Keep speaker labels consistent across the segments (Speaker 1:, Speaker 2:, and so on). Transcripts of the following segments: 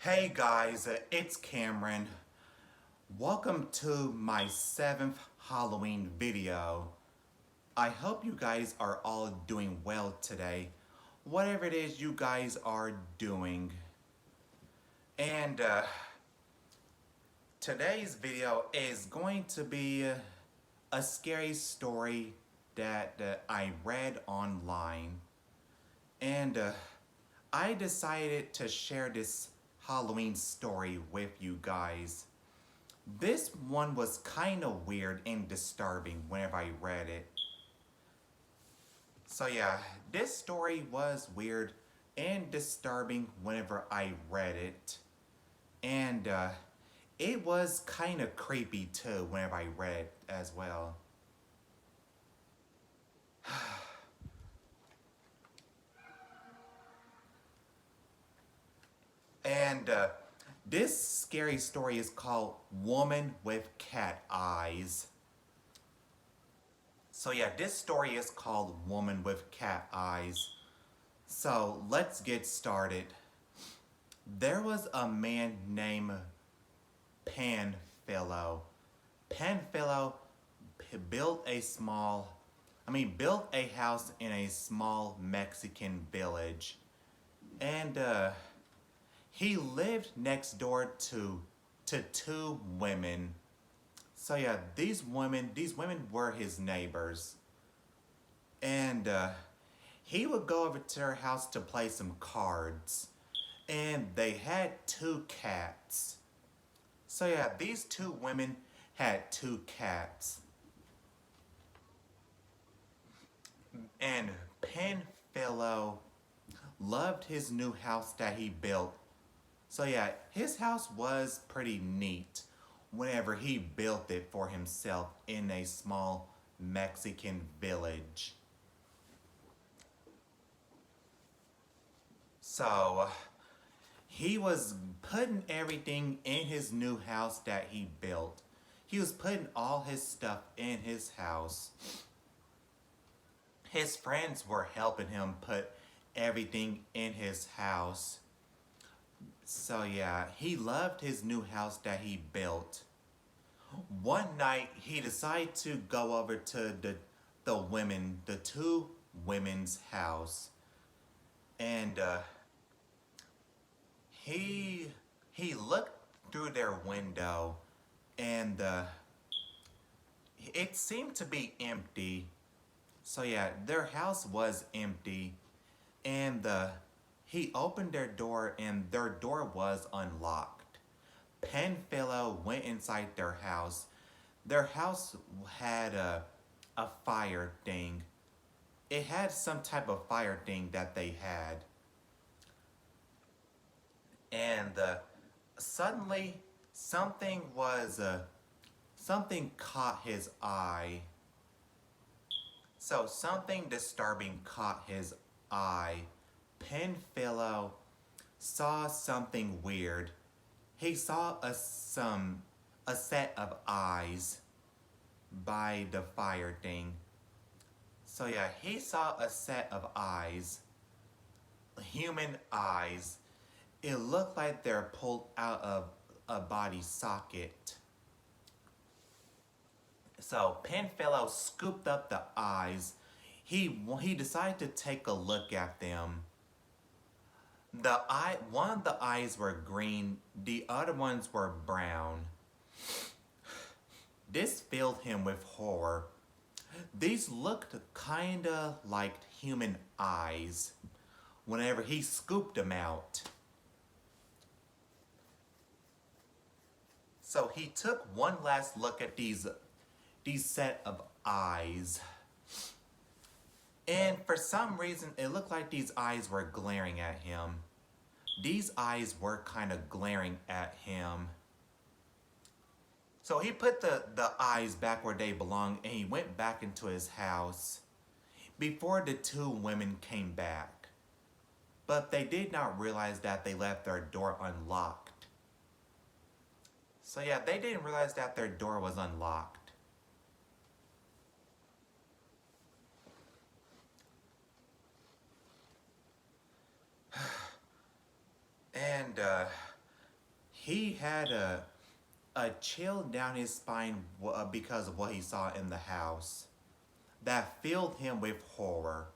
Speaker 1: Hey guys, it's Cameron. Welcome to my 7th Halloween video. I hope you guys are all doing well today, whatever it is you guys are doing. And today's video is going to be a scary story that I read online. And I decided to share this Halloween story with you guys. This one was kind of weird and disturbing whenever I read it. So yeah, this story was weird and disturbing whenever I read it. And it was kind of creepy too whenever I read it as well. And this scary story is called Woman with Cat Eyes. So yeah, this story is called Woman with Cat Eyes. So let's get started. There was a man named Panfilo. Panfilo built a house in a small Mexican village. And he lived next door to two women. So yeah, these women were his neighbors. And he would go over to their house to play some cards. And they had two cats. So yeah, these two women had two cats. And Panfilo loved his new house that he built. So yeah, his house was pretty neat whenever he built it for himself in a small Mexican village. So he was putting everything in his new house that he built. He was putting all his stuff in his house. His friends were helping him put everything in his house. So yeah, he loved his new house that he built. One night he decided to go over to the two women's house. And he looked through their window, and it seemed to be empty. So yeah, their house was empty, and he opened their door, and their door was unlocked. Panfilo went inside their house. Their house had a fire thing. It had some type of fire thing that they had. And suddenly something caught his eye. So something disturbing caught his eye. Panfilo saw something weird. He saw a set of eyes by the fire thing. So yeah, he saw a set of eyes, human eyes. It looked like they're pulled out of a body socket. So Panfilo scooped up the eyes. He decided to take a look at them. One of the eyes were green, the other ones were brown. This filled him with horror. These looked kinda like human eyes whenever he scooped them out. So he took one last look at these set of eyes. And for some reason, it looked like these eyes were glaring at him. These eyes were kind of glaring at him. So he put the eyes back where they belong, and he went back into his house before the two women came back. But they did not realize that they left their door unlocked. So yeah, they didn't realize that their door was unlocked. And he had a chill down his spine because of what he saw in the house that filled him with horror.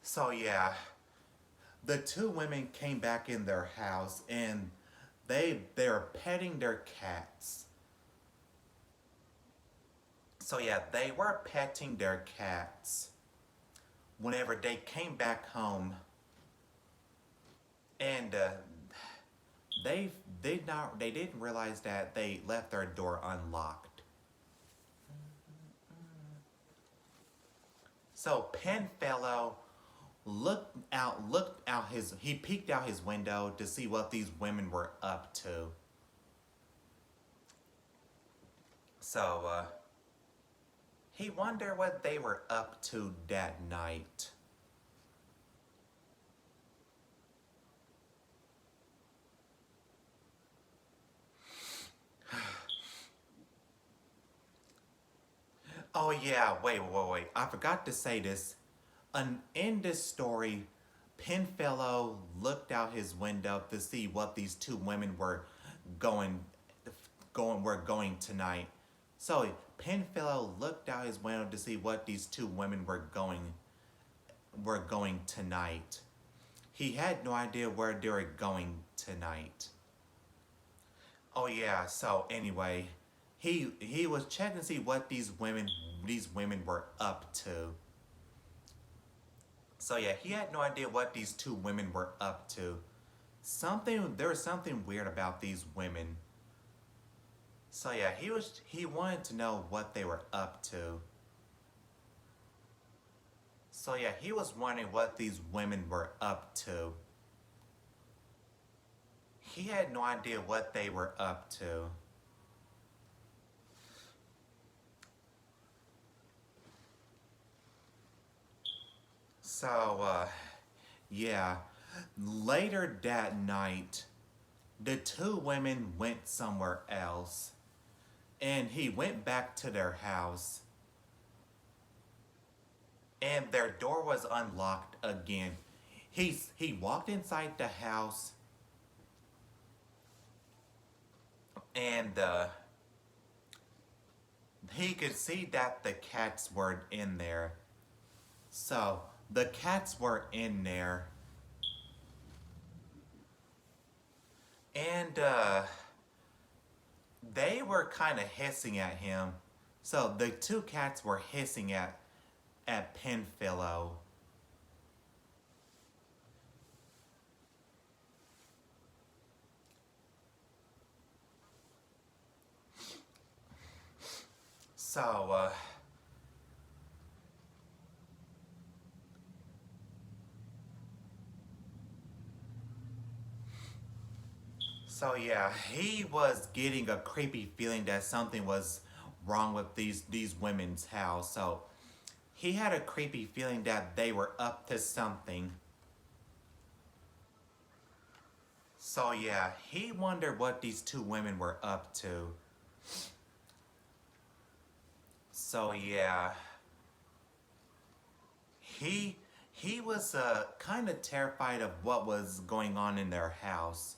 Speaker 1: So yeah, the two women came back in their house and they're petting their cats. So yeah, they were petting their cats whenever they came back home, and they they didn't realize that they left their door unlocked. So Penfellow looked out his he peeked out his window to see what these women were up to. So he wondered what they were up to that night. Oh yeah, wait. I forgot to say this. In this story, Penfellow looked out his window to see what these two women were going going tonight. So Penfellow looked out his window to see what these two women were going tonight. He had no idea where they were going tonight. Oh yeah, so anyway, he was checking to see what these women were up to. So yeah, he had no idea what these two women were up to. There was something weird about these women. So yeah, he wanted to know what they were up to. So yeah, he was wondering what these women were up to. He had no idea what they were up to. So yeah, later that night, the two women went somewhere else, and he went back to their house, and their door was unlocked again. He walked inside the house, and he could see that the cats were in there. So the cats were in there, and they were kind of hissing at him. So the two cats were hissing at Penfellow. So so yeah, he was getting a creepy feeling that something was wrong with these women's house. So he had a creepy feeling that they were up to something. So yeah, he wondered what these two women were up to. So yeah, he he was kind of terrified of what was going on in their house.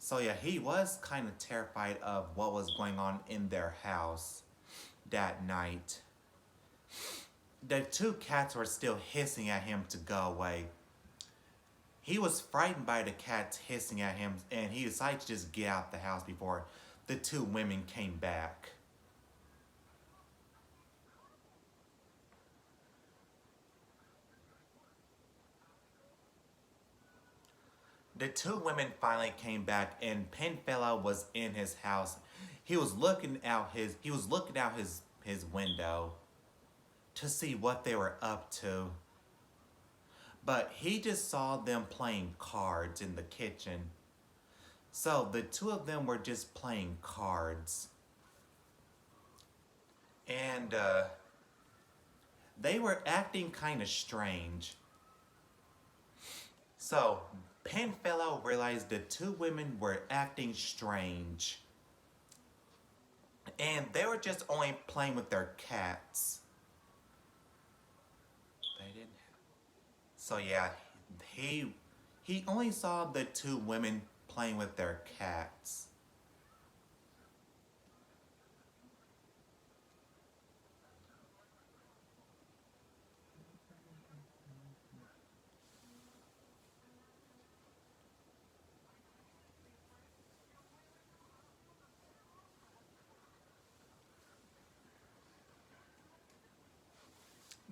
Speaker 1: So yeah, he was kind of terrified of what was going on in their house that night. The two cats were still hissing at him to go away. He was frightened by the cats hissing at him, and he decided to just get out the house before the two women came back. The two women finally came back, and Penfellow was in his house. He was looking out his window to see what they were up to. But he just saw them playing cards in the kitchen. So the two of them were just playing cards. And they were acting kind of strange. So Penfellow realized the two women were acting strange. And they were just only playing with their cats. They didn't. So yeah, he he only saw the two women playing with their cats.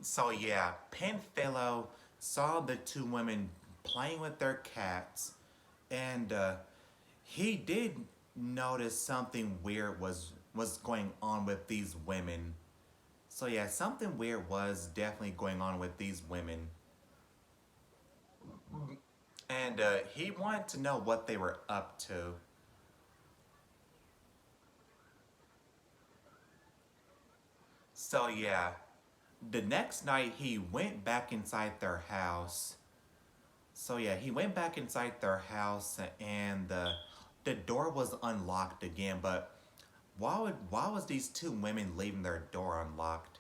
Speaker 1: So yeah, Penfellow saw the two women playing with their cats, and he did notice something weird was going on with these women. So yeah, something weird was definitely going on with these women, and he wanted to know what they were up to. So yeah, the next night he went back inside their house. So yeah, he went back inside their house and the door was unlocked again. But why was these two women leaving their door unlocked?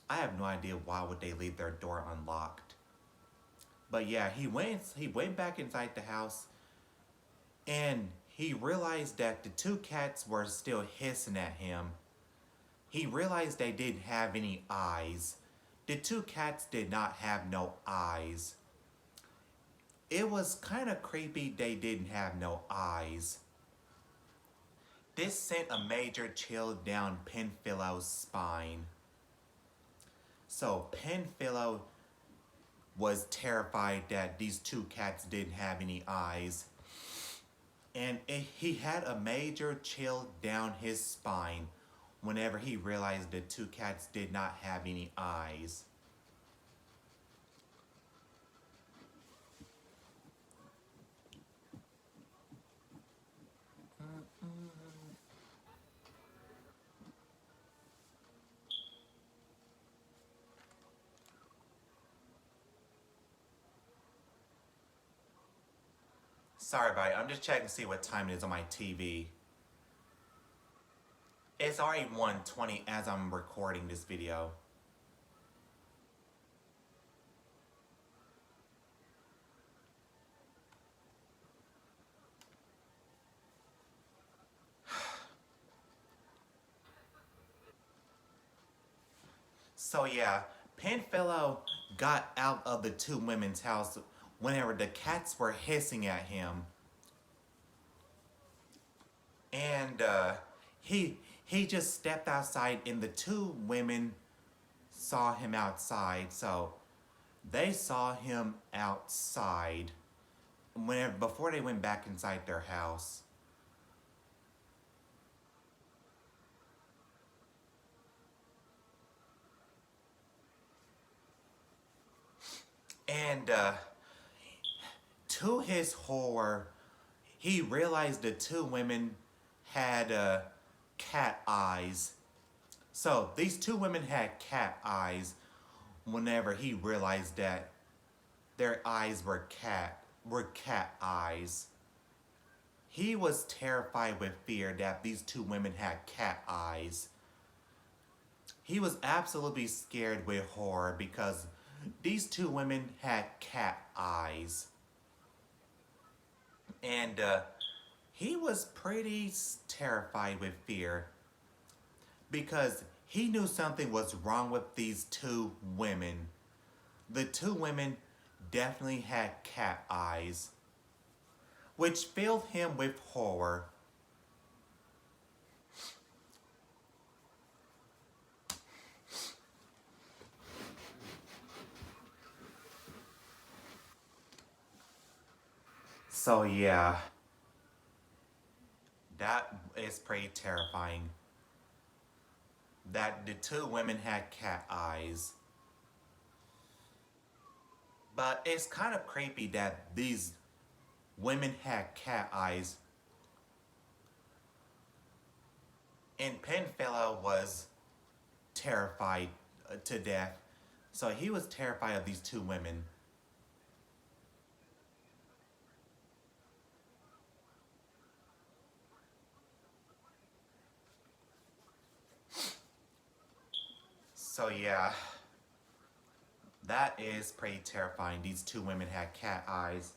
Speaker 1: I have no idea why would they leave their door unlocked. But yeah, he went back inside the house and he realized that the two cats were still hissing at him. He realized they didn't have any eyes. The two cats did not have no eyes. It was kind of creepy they didn't have no eyes. This sent a major chill down Penfillow's spine. So Penfillow was terrified that these two cats didn't have any eyes. And he had a major chill down his spine whenever he realized the two cats did not have any eyes. Sorry about it, I'm just checking to see what time it is on my TV. It's already 1:20 as I'm recording this video. So yeah, Penfellow got out of the two women's house whenever the cats were hissing at him, and he just stepped outside, and the two women saw him outside. So they saw him outside whenever before they went back inside their house, and to his horror, he realized the two women had cat eyes. So these two women had cat eyes whenever he realized that their eyes were cat eyes. He was terrified with fear that these two women had cat eyes. He was absolutely scared with horror because these two women had cat eyes. And he was pretty terrified with fear because he knew something was wrong with these two women. The two women definitely had cat eyes, which filled him with horror. So, yeah, that is pretty terrifying. That the two women had cat eyes. But it's kind of creepy that these women had cat eyes, and Penfellow was terrified to death. So he was terrified of these two women. So yeah, That is pretty terrifying. These two women had cat eyes.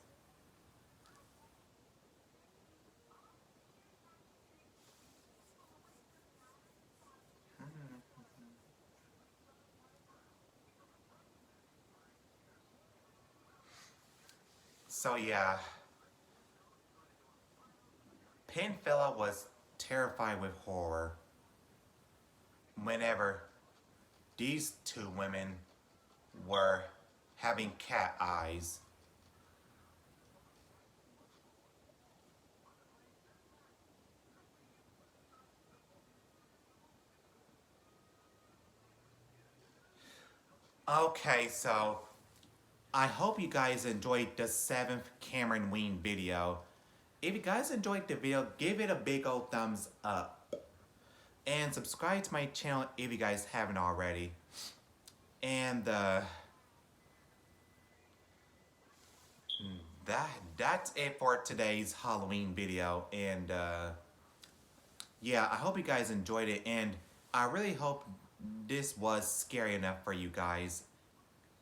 Speaker 1: So yeah, Penfilla was terrified with horror whenever these two women were having cat eyes. Okay, so I hope you guys enjoyed the 7th Cameron Ween video. If you guys enjoyed the video, give it a big old thumbs up. And subscribe to my channel if you guys haven't already. And that's it for today's Halloween video. And yeah, I hope you guys enjoyed it. And I really hope this was scary enough for you guys.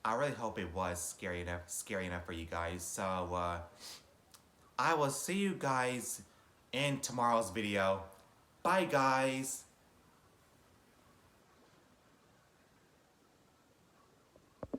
Speaker 1: I really hope it was scary enough for you guys. So I will see you guys in tomorrow's video. Bye guys.